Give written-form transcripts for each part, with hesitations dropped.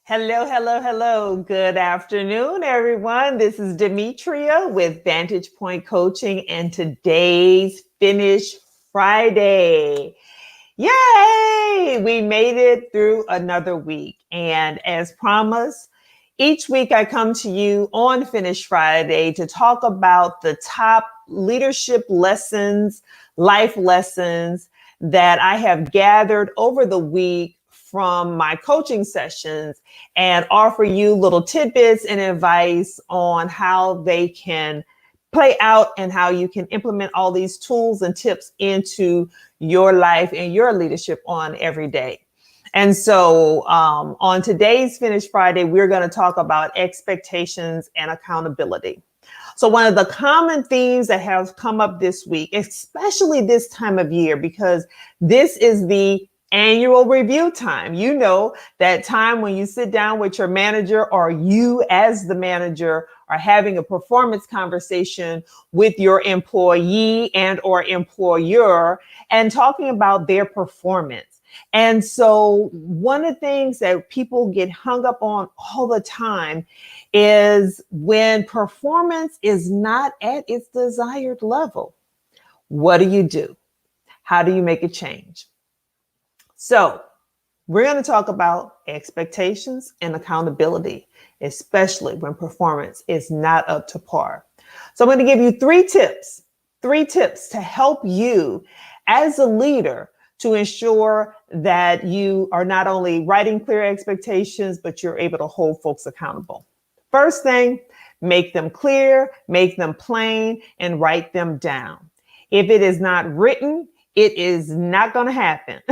Hello, hello, hello. Good afternoon, everyone. This is Demetria with Vantage Point Coaching, and today's Finish Friday. Yay! We made it through another week. And as promised, each week I come to you on Finish Friday to talk about the top leadership lessons, life lessons that I have gathered over the week from my coaching sessions and offer you little tidbits and advice on how they can play out and how you can implement all these tools and tips into your life and your leadership on every day. And so on today's Finish Friday, we're going to talk about expectations and accountability. So one of the common themes that has come up this week, especially this time of year, because this is the annual review time. You know, that time when you sit down with your manager or you as the manager are having a performance conversation with your employee and or employer and talking about their performance. And so one of the things that people get hung up on all the time is when performance is not at its desired level. What do? How do you make a change? So we're going to talk about expectations and accountability, especially when performance is not up to par. So I'm going to give you three tips to help you as a leader to ensure that you are not only writing clear expectations, but you're able to hold folks accountable. First thing, make them clear, make them plain, and write them down. If it is not written, it is not going to happen.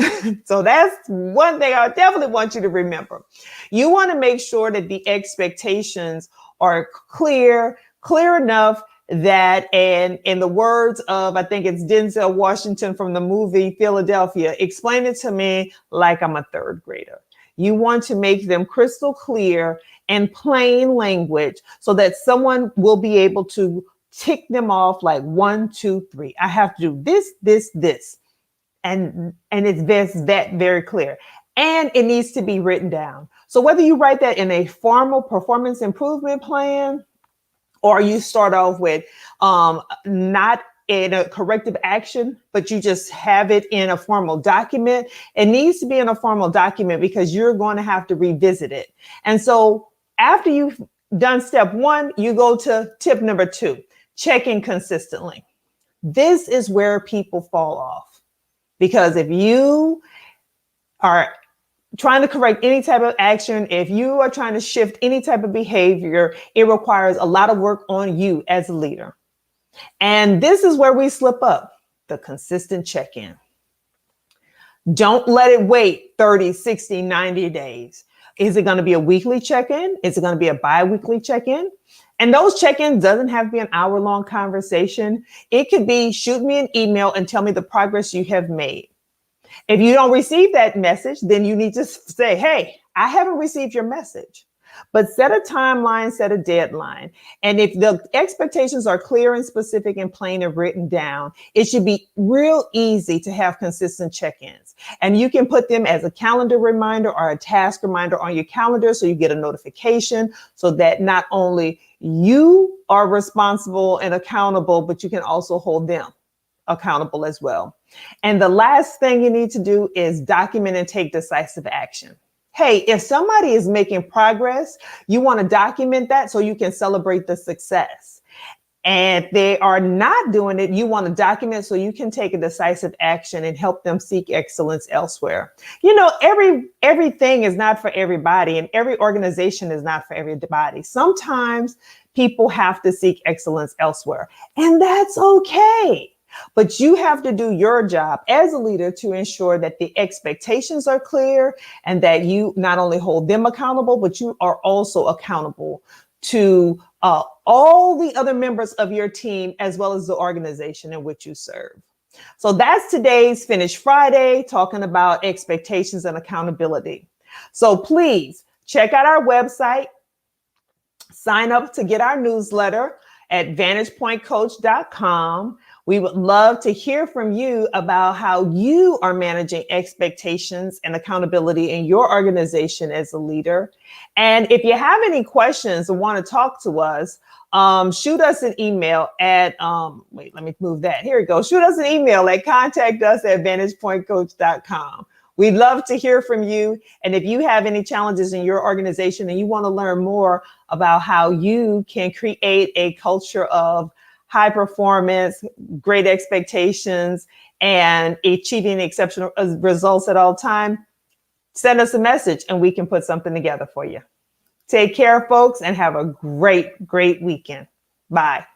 So that's one thing I definitely want you to remember. You want to make sure that the expectations are clear enough that, and in the words of, I think it's Denzel Washington from the movie Philadelphia, explain it to me like I'm a third grader. You want to make them crystal clear and plain language so that someone will be able to tick them off like 1, 2, 3. I have to do this. And it's that very clear. And it needs to be written down. So whether you write that in a formal performance improvement plan, or you start off with not in a corrective action, but you just have it in a formal document, it needs to be in a formal document because you're going to have to revisit it. And so after you've done step one, you go to tip number 2. Checking consistently. This is where people fall off, because if you are trying to correct any type of action, if you are trying to shift any type of behavior, it requires a lot of work on you as a leader. And this is where we slip up, the consistent check-in. Don't let it wait 30, 60, 90 days. Is it going to be a weekly check-in? Is it going to be a bi-weekly check-in? And those check-ins doesn't have to be an hour-long conversation. It could be shoot me an email and tell me the progress you have made. If you don't receive that message, then you need to say, hey, I haven't received your message. But set a timeline, set a deadline. And if the expectations are clear and specific and plain and written down, it should be real easy to have consistent check-ins. And you can put them as a calendar reminder or a task reminder on your calendar so you get a notification so that not only you are responsible and accountable, but you can also hold them accountable as well. And the last thing you need to do is document and take decisive action. Hey, if somebody is making progress, you want to document that so you can celebrate the success. And if they are not doing it, you want to document so you can take a decisive action and help them seek excellence elsewhere. You know, everything is not for everybody, and every organization is not for everybody. Sometimes people have to seek excellence elsewhere, and that's okay. But you have to do your job as a leader to ensure that the expectations are clear and that you not only hold them accountable, but you are also accountable to all the other members of your team, as well as the organization in which you serve. So that's today's Finish Friday, talking about expectations and accountability. So please check out our website, sign up to get our newsletter at vantagepointcoach.com. We would love to hear from you about how you are managing expectations and accountability in your organization as a leader. And if you have any questions or want to talk to us, shoot us an email at, wait, let me move that. Here we go. Shoot us an email at contactus@vantagepointcoach.com. We'd love to hear from you. And if you have any challenges in your organization and you want to learn more about how you can create a culture of high performance, great expectations, and achieving exceptional results at all time, send us a message and we can put something together for you. Take care, folks, and have a great, great weekend. Bye.